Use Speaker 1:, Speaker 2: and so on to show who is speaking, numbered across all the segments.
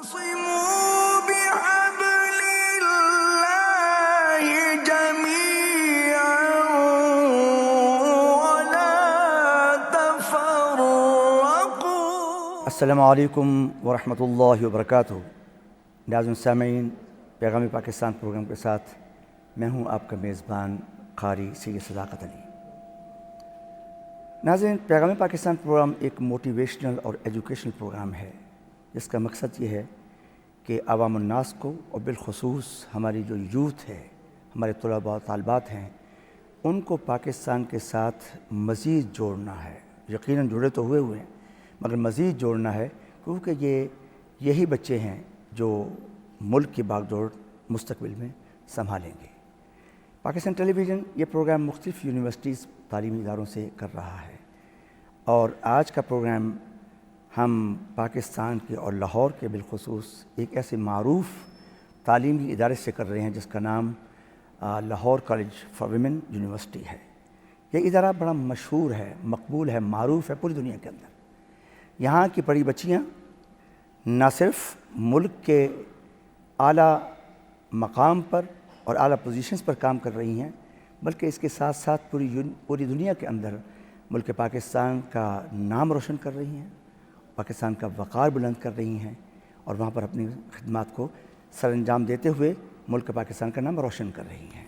Speaker 1: واعتصموا بحبل الله جميعا ولا تفرقوا.
Speaker 2: السلام علیکم ورحمۃ اللہ وبرکاتہ. ناظرین سامعین، پیغام پاکستان پروگرام کے ساتھ میں ہوں آپ کا میزبان قاری سید صداقت علی. ناظرین، پیغام پاکستان پروگرام ایک موٹیویشنل اور ایجوکیشنل پروگرام ہے جس کا مقصد یہ ہے کہ عوام الناس کو اور بالخصوص ہماری جو یوتھ ہے، ہمارے طلباء و طالبات ہیں، ان کو پاکستان کے ساتھ مزید جوڑنا ہے. یقیناً جڑے تو ہوئے ہیں مگر مزید جوڑنا ہے، کیونکہ یہی بچے ہیں جو ملک کی باغ دوڑ مستقبل میں سنبھالیں گے. پاکستان ٹیلی ویژن یہ پروگرام مختلف یونیورسٹیز تعلیمی اداروں سے کر رہا ہے، اور آج کا پروگرام ہم پاکستان کے اور لاہور کے بالخصوص ایک ایسے معروف تعلیمی ادارے سے کر رہے ہیں جس کا نام Lahore college for women university ہے. یہ ادارہ بڑا مشہور ہے، مقبول ہے، معروف ہے پوری دنیا کے اندر. یہاں کی پڑھی بچیاں نہ صرف ملک کے اعلیٰ مقام پر اور اعلیٰ پوزیشنز پر کام کر رہی ہیں، بلکہ اس کے ساتھ ساتھ پوری دنیا کے اندر ملک پاکستان کا نام روشن کر رہی ہیں، پاکستان کا وقار بلند کر رہی ہیں، اور وہاں پر اپنی خدمات کو سر انجام دیتے ہوئے ملک پاکستان کا نام روشن کر رہی ہیں.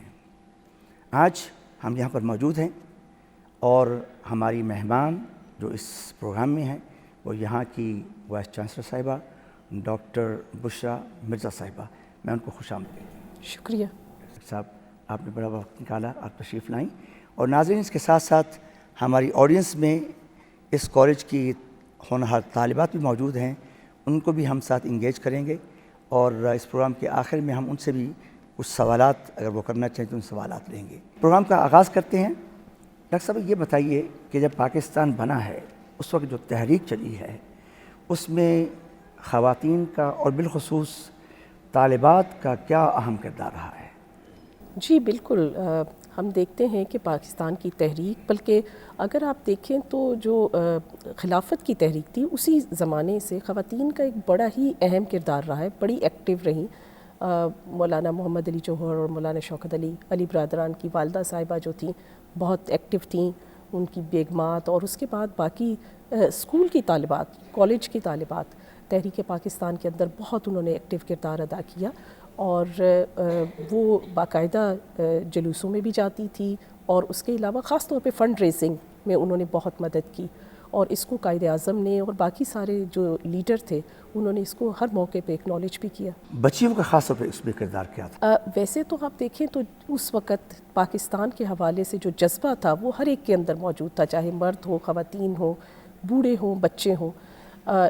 Speaker 2: آج ہم یہاں پر موجود ہیں اور ہماری مہمان جو اس پروگرام میں ہیں وہ یہاں کی وائس چانسلر صاحبہ ڈاکٹر بشریٰ مرزا صاحبہ. میں ان کو خوش آمدید.
Speaker 3: شکریہ
Speaker 2: صاحب، آپ نے بڑا وقت نکالا، آپ تشریف لائیں. اور ناظرین، اس کے ساتھ ساتھ ہماری آڈینس میں اس کالج کی ہونہار طالبات بھی موجود ہیں، ان کو بھی ہم ساتھ انگیج کریں گے، اور اس پروگرام کے آخر میں ہم ان سے بھی کچھ سوالات اگر وہ کرنا چاہیں تو ان سوالات لیں گے. پروگرام کا آغاز کرتے ہیں. ڈاکٹر صاحب، یہ بتائیے کہ جب پاکستان بنا ہے اس وقت جو تحریک چلی ہے اس میں خواتین کا اور بالخصوص طالبات کا کیا اہم کردار رہا ہے؟
Speaker 3: جی بالکل. ہم دیکھتے ہیں کہ پاکستان کی تحریک، بلکہ اگر آپ دیکھیں تو جو خلافت کی تحریک تھی اسی زمانے سے خواتین کا ایک بڑا ہی اہم کردار رہا ہے، بڑی ایکٹیو رہیں. مولانا محمد علی جوہر اور مولانا شوکت علی برادران کی والدہ صاحبہ جو تھیں بہت ایکٹیو تھیں، ان کی بیگمات، اور اس کے بعد باقی اسکول کی طالبات، کالج کی طالبات تحریک پاکستان کے اندر بہت انہوں نے ایکٹیو کردار ادا کیا، اور وہ باقاعدہ جلوسوں میں بھی جاتی تھی، اور اس کے علاوہ خاص طور پہ فنڈ ریزنگ میں انہوں نے بہت مدد کی، اور اس کو قائد اعظم نے اور باقی سارے جو لیڈر تھے انہوں نے اس کو ہر موقع پہ اکنالج بھی کیا.
Speaker 2: بچیوں کا خاص طور پہ اس میں کردار کیا تھا؟
Speaker 3: ویسے تو آپ دیکھیں تو اس وقت پاکستان کے حوالے سے جو جذبہ تھا وہ ہر ایک کے اندر موجود تھا، چاہے مرد ہو، خواتین ہو، بوڑھے ہوں، بچے ہوں.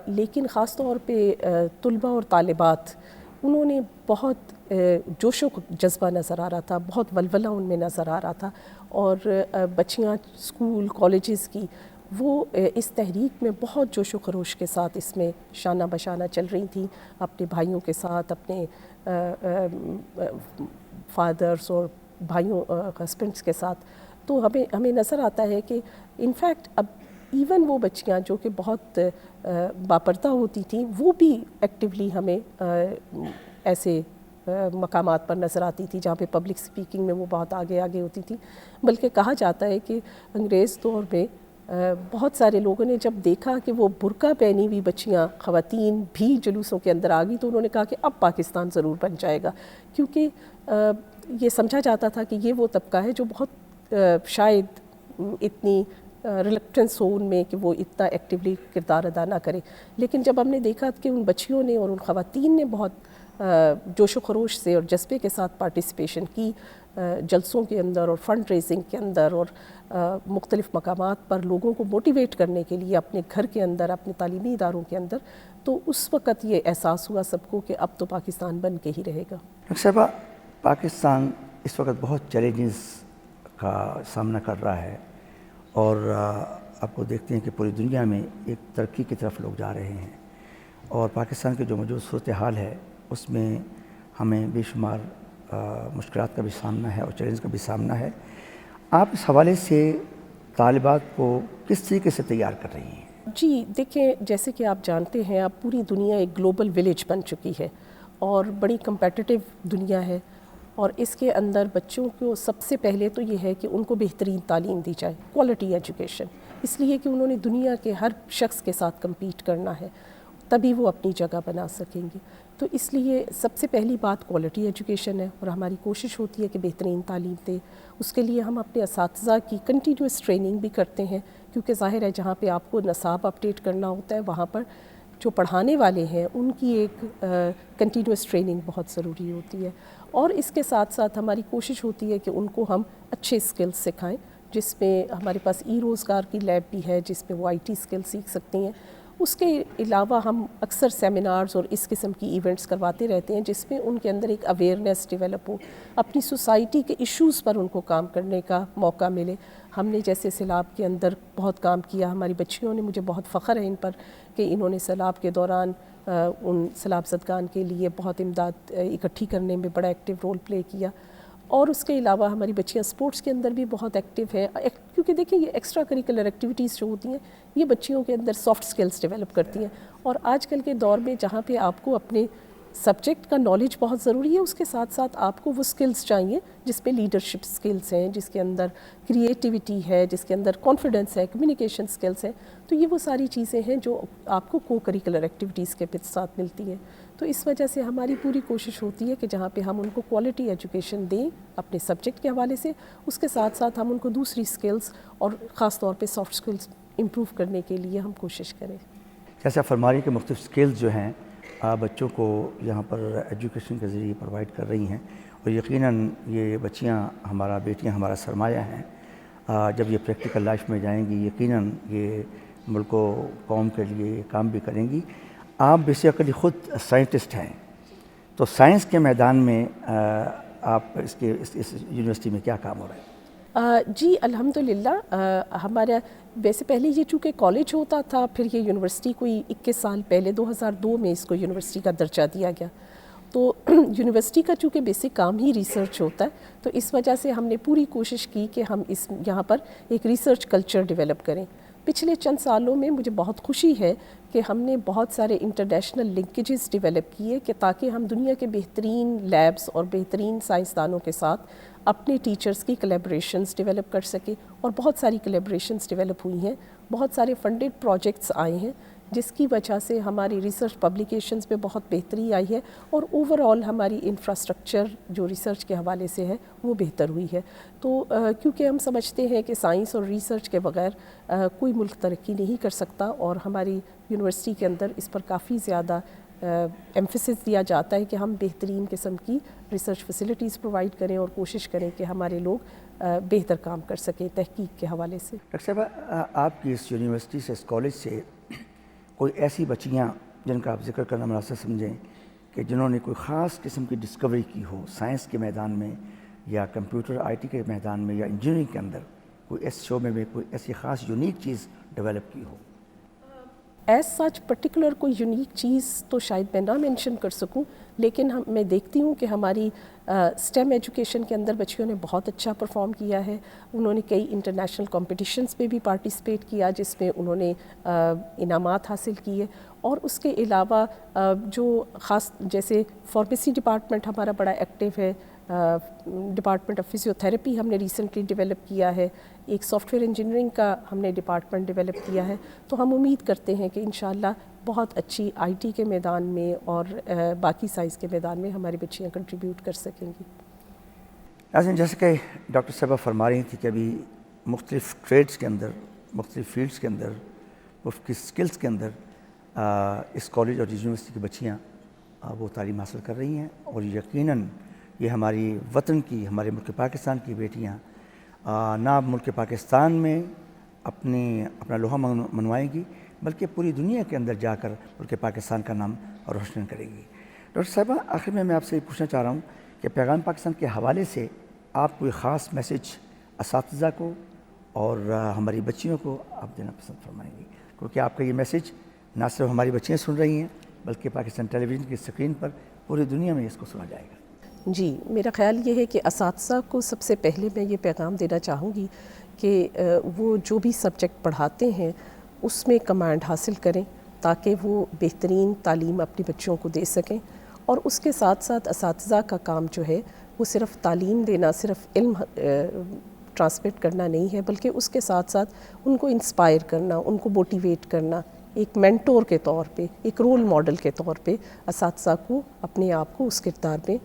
Speaker 3: لیکن خاص طور پہ طلباء اور طالبات، انہوں نے بہت جوش و جذبہ نظر آ رہا تھا، بہت ولولہ ان میں نظر آ رہا تھا، اور بچیاں اسکول کالجز کی وہ اس تحریک میں بہت جوش و خروش کے ساتھ اس میں شانہ بشانہ چل رہی تھیں، اپنے بھائیوں کے ساتھ، اپنے فادرز اور بھائیوں ہسبینڈس کے ساتھ. تو ہمیں نظر آتا ہے کہ انفیکٹ اب ایون وہ بچیاں جو کہ بہت باپردہ ہوتی تھیں وہ بھی ایکٹیولی ہمیں ایسے مقامات پر نظر آتی تھی جہاں پہ پبلک سپیکنگ میں وہ بہت آگے ہوتی تھی. بلکہ کہا جاتا ہے کہ انگریز دور میں بہت سارے لوگوں نے جب دیکھا کہ وہ برقع پہنی ہوئی بچیاں، خواتین بھی جلوسوں کے اندر آ گئی، تو انہوں نے کہا کہ اب پاکستان ضرور بن جائے گا، کیونکہ یہ سمجھا جاتا تھا کہ یہ وہ طبقہ ہے جو بہت شاید اتنی ریلیکٹنس ہو ان میں کہ وہ اتنا ایکٹیولی کردار ادا نہ کرے. لیکن جب ہم نے دیکھا کہ ان بچیوں نے اور ان خواتین نے بہت جوش و خروش سے اور جذبے کے ساتھ پارٹیسپیشن کی جلسوں کے اندر اور فنڈ ریزنگ کے اندر، اور مختلف مقامات پر لوگوں کو موٹیویٹ کرنے کے لیے اپنے گھر کے اندر، اپنے تعلیمی اداروں کے اندر، تو اس وقت یہ احساس ہوا سب کو کہ اب تو پاکستان بن کے ہی رہے گا.
Speaker 2: ڈاکٹر صاحبہ، پاکستان اس وقت بہت چیلنجز کا سامنا کر رہا ہے، اور آپ کو دیکھتے ہیں کہ پوری دنیا میں ایک ترقی کی طرف لوگ جا رہے ہیں، اور پاکستان کی جو موجود صورتحال ہے اس میں ہمیں بے شمار مشکلات کا بھی سامنا ہے اور چیلنج کا بھی سامنا ہے. آپ اس حوالے سے طالبات کو کس طریقے سے تیار کر رہی ہیں؟
Speaker 3: جی دیکھیں، جیسے کہ آپ جانتے ہیں اب پوری دنیا ایک گلوبل ولیج بن چکی ہے اور بڑی کمپیٹیٹیو دنیا ہے، اور اس کے اندر بچوں کو سب سے پہلے تو یہ ہے کہ ان کو بہترین تعلیم دی جائے، کوالٹی ایجوکیشن، اس لیے کہ انہوں نے دنیا کے ہر شخص کے ساتھ کمپیٹ کرنا ہے، تبھی وہ اپنی جگہ بنا سکیں گے۔ تو اس لیے سب سے پہلی بات کوالٹی ایجوکیشن ہے، اور ہماری کوشش ہوتی ہے کہ بہترین تعلیم دیں۔ اس کے لیے ہم اپنے اساتذہ کی کنٹینیوس ٹریننگ بھی کرتے ہیں، کیونکہ ظاہر ہے جہاں پہ آپ کو نصاب اپڈیٹ کرنا ہوتا ہے وہاں پر جو پڑھانے والے ہیں ان کی ایک کنٹینیوس ٹریننگ بہت ضروری ہوتی ہے، اور اس کے ساتھ ساتھ ہماری کوشش ہوتی ہے کہ ان کو ہم اچھے اسکلز سکھائیں، جس میں ہمارے پاس ای روزگار کی لیب بھی ہے جس پہ وہ آئی ٹی اسکل سیکھ سکتی ہیں۔ اس کے علاوہ ہم اکثر سیمینارز اور اس قسم کی ایونٹس کرواتے رہتے ہیں جس میں ان کے اندر ایک اویئرنیس ڈیولپ ہو، اپنی سوسائٹی کے ایشوز پر ان کو کام کرنے کا موقع ملے۔ ہم نے جیسے سیلاب کے اندر بہت کام کیا، ہماری بچیوں نے، مجھے بہت فخر ہے ان پر کہ انہوں نے سیلاب کے دوران ان سیلاب زدگان کے لیے بہت امداد اکٹھی کرنے میں بڑا ایکٹیو رول پلے کیا۔ اور اس کے علاوہ ہماری بچیاں سپورٹس کے اندر بھی بہت ایکٹیو ہے، کیونکہ دیکھیں یہ ایکسٹرا کریکولر ایکٹیویٹیز جو ہوتی ہیں یہ بچیوں کے اندر سافٹ سکلز ڈیولپ کرتی ہیں، اور آج کل کے دور میں جہاں پہ آپ کو اپنے سبجیکٹ کا نالج بہت ضروری ہے، اس کے ساتھ ساتھ آپ کو وہ سکلز چاہیے جس پہ لیڈرشپ سکلز ہیں، جس کے اندر کریٹیوٹی ہے، جس کے اندر کانفیڈنس ہے، کمیونیکیشن سکلز ہیں۔ تو یہ وہ ساری چیزیں ہیں جو آپ کو کو کریکولر ایکٹیویٹیز کے ساتھ ملتی ہیں۔ تو اس وجہ سے ہماری پوری کوشش ہوتی ہے کہ جہاں پہ ہم ان کو کوالٹی ایجوکیشن دیں اپنے سبجیکٹ کے حوالے سے، اس کے ساتھ ساتھ ہم ان کو دوسری سکلز اور خاص طور پہ سافٹ سکلز امپروو کرنے کے لیے ہم کوشش کریں۔
Speaker 2: جیسے آپ فرما رہی ہیں کہ مختلف سکلز جو ہیں بچوں کو یہاں پر ایجوکیشن کے ذریعے پرووائڈ کر رہی ہیں، اور یقیناً یہ بچیاں ہمارا، بیٹیاں ہمارا سرمایہ ہیں۔ جب یہ پریکٹیکل لائف میں جائیں گی یقیناً یہ ملک و قوم کے لیے کام بھی کریں گی۔ آپ بیسیکلی خود سائنٹسٹ ہیں، تو سائنس کے میدان میں آپ اس یونیورسٹی میں کیا کام ہو رہا ہے؟
Speaker 3: جی الحمدللہ، ہمارا ویسے پہلے یہ چونکہ کالج ہوتا تھا، پھر یہ یونیورسٹی کوئی 21 سال پہلے 2002 میں اس کو یونیورسٹی کا درجہ دیا گیا۔ تو یونیورسٹی کا چونکہ بیسک کام ہی ریسرچ ہوتا ہے، تو اس وجہ سے ہم نے پوری کوشش کی کہ ہم یہاں پر ایک ریسرچ کلچر ڈیولپ کریں۔ پچھلے چند سالوں میں مجھے بہت خوشی ہے کہ ہم نے بہت سارے انٹرنیشنل لنکیجز ڈیولپ کیے کہ تاکہ ہم دنیا کے بہترین لیبز اور بہترین سائنسدانوں کے ساتھ اپنے ٹیچرز کی کلیبریشنز ڈیولپ کر سکیں، اور بہت ساری کلیبریشنز ڈیولپ ہوئی ہیں، بہت سارے فنڈڈ پروجیکٹس آئے ہیں جس کی وجہ سے ہماری ریسرچ پبلیکیشنز میں بہت بہتری آئی ہے، اور اوور آل ہماری انفراسٹرکچر جو ریسرچ کے حوالے سے ہے وہ بہتر ہوئی ہے۔ تو کیونکہ ہم سمجھتے ہیں کہ سائنس اور ریسرچ کے بغیر کوئی ملک ترقی نہیں کر سکتا، اور ہماری یونیورسٹی کے اندر اس پر کافی زیادہ ایمفیسس دیا جاتا ہے کہ ہم بہترین قسم کی ریسرچ فیسلٹیز پرووائڈ کریں اور کوشش کریں کہ ہمارے لوگ بہتر کام کر سکیں تحقیق کے حوالے سے۔
Speaker 2: ڈاکٹر صاحبہ، آپ کی اس یونیورسٹی سے، اس کالج سے کوئی ایسی بچیاں جن کا آپ ذکر کرنا مناسب سمجھیں کہ جنہوں نے کوئی خاص قسم کی ڈسکوری کی ہو سائنس کے میدان میں یا کمپیوٹر آئی ٹی کے میدان میں یا انجینئرنگ کے اندر، کوئی اس شعبے میں کوئی ایسی خاص یونیک چیز ڈیولپ کی ہو؟
Speaker 3: ایز سچ پرٹیکولر کوئی یونیک چیز تو شاید میں نہ مینشن کر سکوں، لیکن میں دیکھتی ہوں کہ ہماری اسٹیم ایجوکیشن کے اندر بچیوں نے بہت اچھا پرفارم کیا ہے۔ انہوں نے کئی انٹرنیشنل کمپٹیشنز میں بھی پارٹیسپیٹ کیا جس میں انہوں نے انعامات حاصل کیے، اور اس کے علاوہ جو خاص جیسے فارمیسی ڈپارٹمنٹ ہمارا بڑا ایکٹیو ہے، ڈپارٹمنٹ آف فزیو تھراپی ہم نے ریسنٹلی ڈیولپ کیا ہے، ایک سافٹ ویئر انجینئرنگ کا ہم نے ڈپارٹمنٹ ڈیولپ کیا ہے۔ تو ہم امید کرتے ہیں کہ انشاءاللہ بہت اچھی آئی ٹی کے میدان میں اور باقی سائنس کے میدان میں ہماری بچیاں کنٹریبیوٹ کر سکیں گی۔
Speaker 2: ناظرین، جیسے کہ ڈاکٹر صاحبہ فرما رہی تھی کہ ابھی مختلف ٹریڈز کے اندر، مختلف فیلڈز کے اندر، مختلف سکلز کے اندر اس کالج اور یونیورسٹی کی بچیاں وہ تعلیم حاصل کر رہی ہیں، اور یقیناً یہ ہماری وطن کی، ہمارے ملک پاکستان کی بیٹیاں نہ ملک پاکستان میں اپنا لوہا منوائیں گی بلکہ پوری دنیا کے اندر جا کر ملک پاکستان کا نام روشن کریں گی۔ ڈاکٹر صاحبہ، آخر میں آپ سے یہ پوچھنا چاہ رہا ہوں کہ پیغام پاکستان کے حوالے سے آپ کوئی خاص میسج اساتذہ کو اور ہماری بچیوں کو آپ دینا پسند فرمائیں گی، کیونکہ آپ کا یہ میسج نہ صرف ہماری بچیاں سن رہی ہیں بلکہ پاکستان ٹیلی ویژن کی اسکرین پر پوری دنیا میں اس کو سنا جائے گا۔
Speaker 3: جی، میرا خیال یہ ہے کہ اساتذہ کو سب سے پہلے میں یہ پیغام دینا چاہوں گی کہ وہ جو بھی سبجیکٹ پڑھاتے ہیں اس میں کمانڈ حاصل کریں تاکہ وہ بہترین تعلیم اپنے بچوں کو دے سکیں. اور اس کے ساتھ ساتھ اساتذہ کا کام جو ہے وہ صرف تعلیم دینا، صرف علم ٹرانسمٹ کرنا نہیں ہے، بلکہ اس کے ساتھ ساتھ ان کو انسپائر کرنا، ان کو موٹیویٹ کرنا، ایک مینٹور کے طور پہ، ایک رول ماڈل کے طور پہ اساتذہ کو اپنے آپ کو اس کردار میں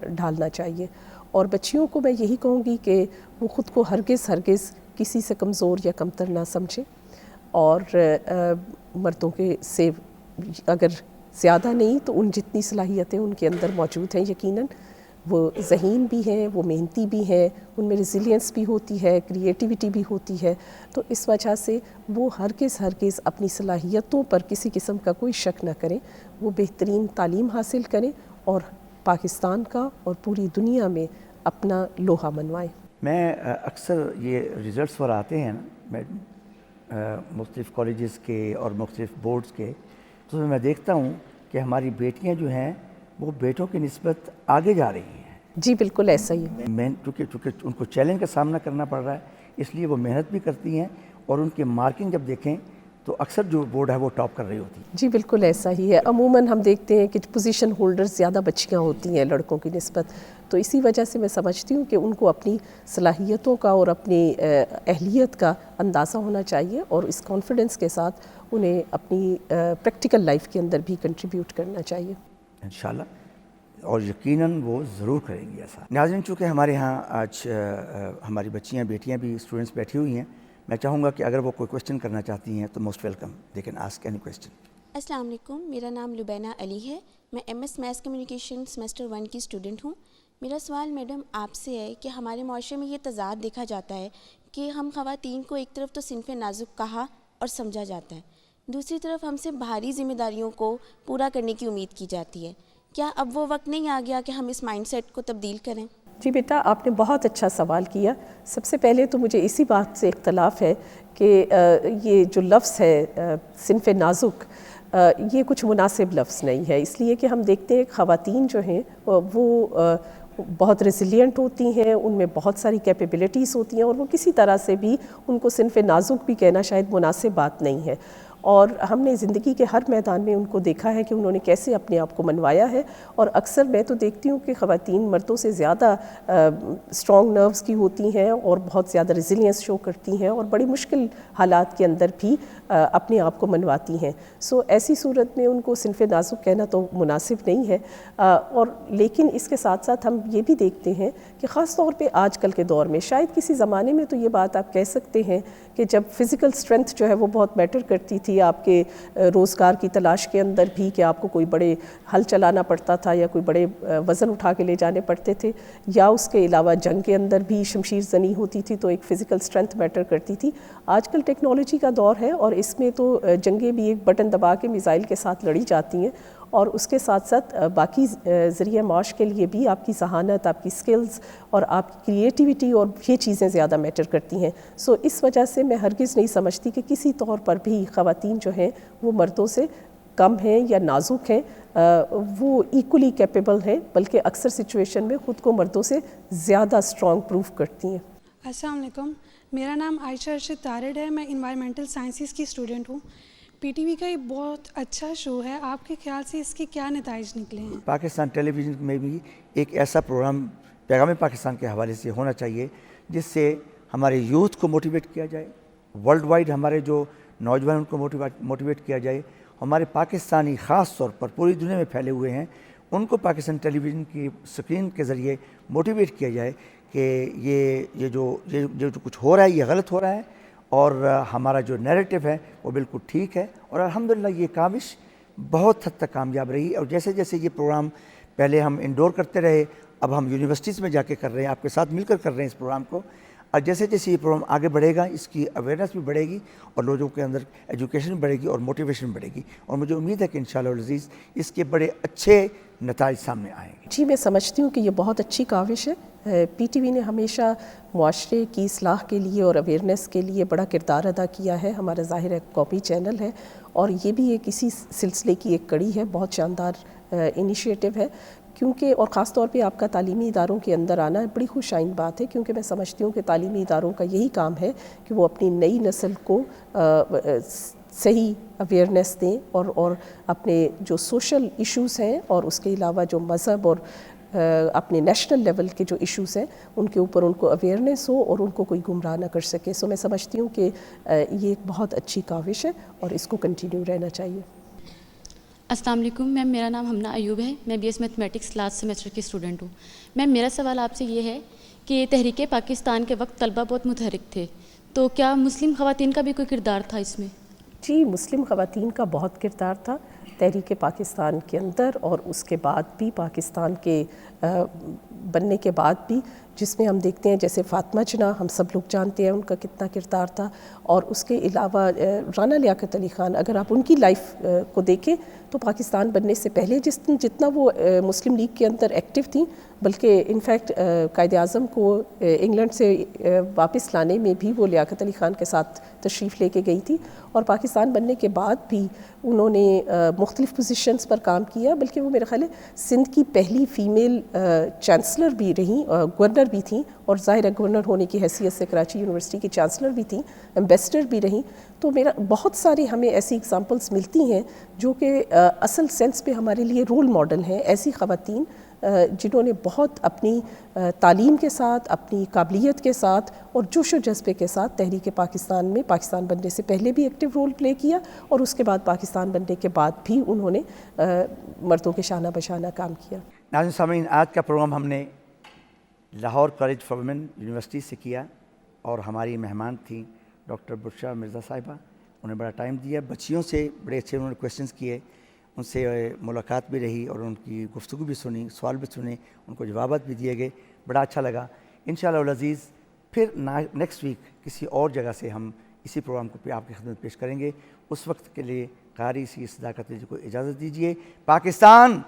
Speaker 3: ڈھالنا چاہیے. اور بچیوں کو میں یہی کہوں گی کہ وہ خود کو ہرگز کسی سے کمزور یا کمتر نہ سمجھیں، اور مردوں کے سے اگر زیادہ نہیں تو ان جتنی صلاحیتیں ان کے اندر موجود ہیں، یقیناً وہ ذہین بھی ہیں، وہ محنتی بھی ہیں، ان میں ریزیلینس بھی ہوتی ہے، کریٹیوٹی بھی ہوتی ہے. تو اس وجہ سے وہ ہرگز اپنی صلاحیتوں پر کسی قسم کا کوئی شک نہ کریں، وہ بہترین تعلیم حاصل کریں اور پاکستان کا اور پوری دنیا میں اپنا لوہا منوائیں.
Speaker 2: میں اکثر یہ ریزلٹس پر آتے ہیں نا، میں مختلف کالجز کے اور مختلف بورڈز کے، تو میں دیکھتا ہوں کہ ہماری بیٹیاں جو ہیں وہ بیٹوں کی نسبت آگے جا رہی ہیں.
Speaker 3: جی بالکل ایسا ہی ہے.
Speaker 2: چونکہ ان کو چیلنج کا سامنا کرنا پڑ رہا ہے، اس لیے وہ محنت بھی کرتی ہیں، اور ان کی مارکنگ جب دیکھیں تو اکثر جو بورڈ ہے وہ ٹاپ کر رہی ہوتی ہے.
Speaker 3: جی بالکل ایسا ہی ہے. عموماً ہم دیکھتے ہیں کہ پوزیشن ہولڈرز زیادہ بچیاں ہوتی ہیں لڑکوں کی نسبت، تو اسی وجہ سے میں سمجھتی ہوں کہ ان کو اپنی صلاحیتوں کا اور اپنی اہلیت کا اندازہ ہونا چاہیے، اور اس کانفیڈنس کے ساتھ انہیں اپنی پریکٹیکل لائف کے اندر بھی کنٹریبیوٹ کرنا چاہیے
Speaker 2: انشاءاللہ، اور یقیناً وہ ضرور کریں گی ایسا. ناظرین، چونکہ ہمارے ہاں آج ہماری بچیاں بیٹیاں بھی اسٹوڈنٹس بیٹھی ہوئی ہیں، میں چاہوں گا کہ اگر وہ کوئی کویسچن کرنا چاہتی ہیں تو most welcome, they can ask any question.
Speaker 4: السلام علیکم، میرا نام لبینہ علی ہے، میں MS میتھس کمیونیکیشن سیمسٹر 1 کی اسٹوڈنٹ ہوں. میرا سوال میڈم آپ سے ہے کہ ہمارے معاشرے میں یہ تضاد دیکھا جاتا ہے کہ ہم خواتین کو ایک طرف تو صنف نازک کہا اور سمجھا جاتا ہے، دوسری طرف ہم سے بھاری ذمہ داریوں کو پورا کرنے کی امید کی جاتی ہے. کیا اب وہ وقت نہیں آ گیا کہ ہم اس مائنڈ سیٹ کو تبدیل کریں؟
Speaker 3: جی بیٹا، آپ نے بہت اچھا سوال کیا. سب سے پہلے تو مجھے اسی بات سے اختلاف ہے کہ یہ جو لفظ ہے صنف نازک، یہ کچھ مناسب لفظ نہیں ہے، اس لیے کہ ہم دیکھتے ہیں کہ خواتین جو ہیں وہ بہت ریزیلینٹ ہوتی ہیں، ان میں بہت ساری کیپیبلٹیز ہوتی ہیں، اور وہ کسی طرح سے بھی ان کو صنف نازک بھی کہنا شاید مناسب بات نہیں ہے. اور ہم نے زندگی کے ہر میدان میں ان کو دیکھا ہے کہ انہوں نے کیسے اپنے آپ کو منوایا ہے. اور اکثر میں تو دیکھتی ہوں کہ خواتین مردوں سے زیادہ اسٹرانگ نروز کی ہوتی ہیں اور بہت زیادہ ریزیلینس شو کرتی ہیں، اور بڑی مشکل حالات کے اندر بھی اپنے آپ کو منواتی ہیں. سو ایسی صورت میں ان کو صنف نازک کہنا تو مناسب نہیں ہے. اور لیکن اس کے ساتھ ساتھ ہم یہ بھی دیکھتے ہیں کہ خاص طور پہ آج کل کے دور میں، شاید کسی زمانے میں تو یہ بات آپ کہہ سکتے ہیں کہ جب فزیکل اسٹرینتھ جو ہے وہ بہت میٹر کرتی تھی آپ کے روزگار کی تلاش کے اندر بھی، کہ آپ کو کوئی بڑے ہل چلانا پڑتا تھا یا کوئی بڑے وزن اٹھا کے لے جانے پڑتے تھے، یا اس کے علاوہ جنگ کے اندر بھی شمشیر زنی ہوتی تھی تو ایک فزیکل اسٹرینتھ میٹر کرتی تھی. آج کل ٹیکنالوجی کا دور ہے، اور اس میں تو جنگیں بھی ایک بٹن دبا کے میزائل کے ساتھ لڑی جاتی ہیں، اور اس کے ساتھ ساتھ باقی ذریعہ معاش کے لیے بھی آپ کی ذہانت، آپ کی سکلز اور آپ کی کریٹیوٹی اور یہ چیزیں زیادہ میٹر کرتی ہیں. سو اس وجہ سے میں ہرگز نہیں سمجھتی کہ کسی طور پر بھی خواتین جو ہیں وہ مردوں سے کم ہیں یا نازک ہیں. وہ ایکولی کیپیبل ہیں، بلکہ اکثر سچویشن میں خود کو مردوں سے زیادہ اسٹرانگ پروف کرتی ہیں.
Speaker 5: السلام علیکم، میرا نام عائشہ ارشد طارڈ ہے، میں انوائرمنٹل سائنسز کی اسٹوڈنٹ ہوں. PTV کا یہ بہت اچھا شو ہے، آپ کے خیال سے اس کے کیا نتائج نکلے ہیں؟
Speaker 2: پاکستان ٹیلی ویژن میں بھی ایک ایسا پروگرام پیغام پاکستان کے حوالے سے ہونا چاہیے جس سے ہمارے یوتھ کو موٹیویٹ کیا جائے، ورلڈ وائڈ ہمارے جو نوجوان ان کو موٹیویٹ کیا جائے. ہمارے پاکستانی خاص طور پر پوری دنیا میں پھیلے ہوئے ہیں، ان کو پاکستان ٹیلی ویژن کی اسکرین کے ذریعے موٹیویٹ کیا جائے کہ یہ جو کچھ ہو رہا ہے یہ غلط ہو رہا ہے، اور ہمارا جو نیریٹو ہے وہ بالکل ٹھیک ہے. اور الحمدللہ یہ کاوش بہت حد تک کامیاب رہی، اور جیسے جیسے یہ پروگرام پہلے ہم انڈور کرتے رہے، اب ہم یونیورسٹیز میں جا کے کر رہے ہیں، آپ کے ساتھ مل کر کر رہے ہیں اس پروگرام کو. اور جیسے جیسے یہ پروگرام آگے بڑھے گا، اس کی اویئرنیس بھی بڑھے گی، اور لوگوں کے اندر ایجوکیشن بڑھے گی اور موٹیویشن بڑھے گی. اور مجھے امید ہے کہ انشاءاللہ العزیز اس کے بڑے اچھے نتائج سامنے آئیں گے.
Speaker 3: جی میں سمجھتی ہوں کہ یہ بہت اچھی کاوش ہے، پی ٹی وی نے ہمیشہ معاشرے کی اصلاح کے لیے اور اویئرنیس کے لیے بڑا کردار ادا کیا ہے. ہمارا ظاہر ہے قومی چینل ہے اور یہ بھی ایک اسی سلسلے کی ایک کڑی ہے. بہت شاندار انیشیٹو ہے کیونکہ اور خاص طور پہ آپ کا تعلیمی اداروں کے اندر آنا بڑی خوش آئند بات ہے, کیونکہ میں سمجھتی ہوں کہ تعلیمی اداروں کا یہی کام ہے کہ وہ اپنی نئی نسل کو صحیح اویئرنیس دیں اور اپنے جو سوشل ایشوز ہیں اور اس کے علاوہ جو مذہب اور اپنے نیشنل لیول کے جو ایشوز ہیں ان کے اوپر ان کو اویئرنیس ہو اور ان کو کوئی گمراہ نہ کر سکے. سو میں سمجھتی ہوں کہ یہ ایک بہت اچھی کاوش ہے اور اس کو کنٹینیو رہنا چاہیے.
Speaker 6: السلام علیکم میم, میرا نام ہمنا ایوب ہے, میں B S mathematics last semester کی اسٹوڈنٹ ہوں. میم میرا سوال آپ سے یہ ہے کہ تحریک پاکستان کے وقت طلبہ بہت متحرک تھے, تو کیا مسلم خواتین کا بھی کوئی کردار تھا اس میں؟
Speaker 3: جی, مسلم خواتین کا بہت کردار تھا تحریک پاکستان کے اندر اور اس کے بعد بھی, پاکستان کے بننے کے بعد بھی, جس میں ہم دیکھتے ہیں جیسے فاطمہ جناح ہم سب لوگ جانتے ہیں ان کا کتنا کردار تھا, اور اس کے علاوہ رانا لیاقت علی خان, اگر آپ ان کی لائف کو دیکھیں تو پاکستان بننے سے پہلے جتنا وہ مسلم لیگ کے اندر ایکٹیو تھیں, بلکہ انفیکٹ قائد اعظم کو انگلینڈ سے واپس لانے میں بھی وہ لیاقت علی خان کے ساتھ تشریف لے کے گئی تھی, اور پاکستان بننے کے بعد بھی انہوں نے مختلف پوزیشنز پر کام کیا, بلکہ وہ میرا خیال ہے سندھ کی پہلی فیمیل چانسلر بھی رہیں, گورنر بھی تھیں, اور ظاہر ہے گورنر ہونے کی حیثیت سے کراچی یونیورسٹی کی چانسلر بھی تھیں, ایمبیسڈر بھی رہیں. تو میرا بہت ساری ہمیں ایسی اگزامپلس ملتی ہیں جو کہ اصل سینس پہ ہمارے لیے رول ماڈل ہیں, ایسی خواتین جنہوں نے بہت اپنی تعلیم کے ساتھ, اپنی قابلیت کے ساتھ اور جوش و جذبے کے ساتھ تحریک پاکستان میں پاکستان بننے سے پہلے بھی ایکٹیو رول پلے کیا, اور اس کے بعد پاکستان بننے کے بعد بھی انہوں نے مردوں کے شانہ بشانہ کام کیا.
Speaker 2: ناظرین سامعین, آج کا پروگرام ہم نے Lahore college for women university سے کیا, اور ہماری مہمان تھیں ڈاکٹر بشرا مرزا صاحبہ. انہوں نے بڑا ٹائم دیا, بچیوں سے بڑے اچھے انہوں نے کویشچنس کیے, ان سے ملاقات بھی رہی اور ان کی گفتگو بھی سنی, سوال بھی سنے, ان کو جوابات بھی دیے گئے, بڑا اچھا لگا. انشاءاللہ العزیز پھر نیکسٹ ویک کسی اور جگہ سے ہم اسی پروگرام کو آپ کی خدمت پیش کریں گے. اس وقت کے لیے قاری سی صداقت کو اجازت دیجیے. پاکستان